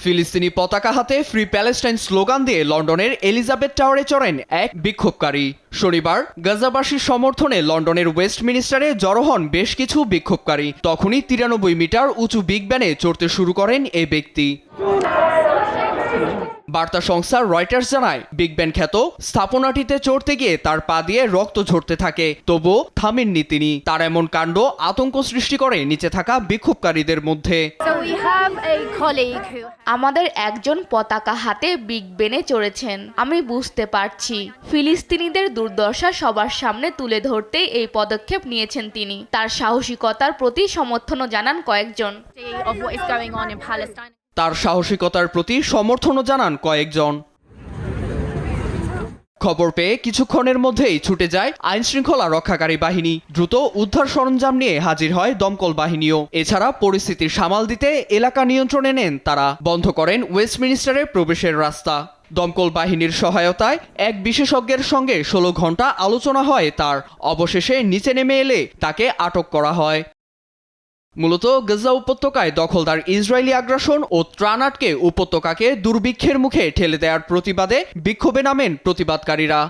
ফিলিস্তিনি পতাকা হাতে ফ্রি প্যালেস্টাইন স্লোগান দিয়ে লন্ডনের এলিজাবেথ টাওয়ারে চড়েন এক বিক্ষোভকারী। শনিবার গাজাবাসীর সমর্থনে লন্ডনের ওয়েস্টমিনিস্টারে জড়ো হন বেশ কিছু বিক্ষোভকারী। তখনই 93 মিটার উঁচু বিগ ব্যানে চড়তে শুরু করেন এই ব্যক্তি। বার্তা সংস্থা রয়টার্স জানায়, বিগ ব্যান খ্যাত স্থাপনাটিতে চড়তে গিয়ে তার পা দিয়ে রক্ত ঝরতে থাকে, তবুও থামেননি তিনি। তার এমন কাণ্ড আতঙ্ক সৃষ্টি করে নিচে থাকা বিক্ষোভকারীদের মধ্যে। আমাদের একজন পতাকা হাতে বিগ বেনে চড়েছেন। আমি বুঝতে পারছি ফিলিস্তিনিদের দুর্দশা সবার সামনে তুলে ধরতেই এই পদক্ষেপ নিয়েছেন তিনি। তার সাহসিকতার প্রতি সমর্থনও জানান কয়েকজন। তার সাহসিকতার প্রতি সমর্থনও জানান কয়েকজন। খবর পেয়ে কিছুক্ষণের মধ্যেই ছুটে যায় আইনশৃঙ্খলা রক্ষাকারী বাহিনী। দ্রুত উদ্ধার সরঞ্জাম নিয়ে হাজির হয় দমকল বাহিনীও। এছাড়া পরিস্থিতি সামাল দিতে এলাকা নিয়ন্ত্রণে নেন তারা। বন্ধ করেন ওয়েস্টমিনিস্টারে প্রবেশের রাস্তা। দমকল বাহিনীর সহায়তায় এক বিশেষজ্ঞের সঙ্গে 16 ঘন্টা আলোচনা হয় তার। অবশেষে নিচে নেমে এলে তাকে আটক করা হয়। মূলত গাজা উপত্যকায় দখলদার ইসরায়েলি আগ্রাসন ও ত্রাণ আটকে উপত্যকাকে দুর্ভিক্ষের মুখে ঠেলে দেওয়ার প্রতিবাদে বিক্ষোভে নামেন প্রতিবাদকারীরা।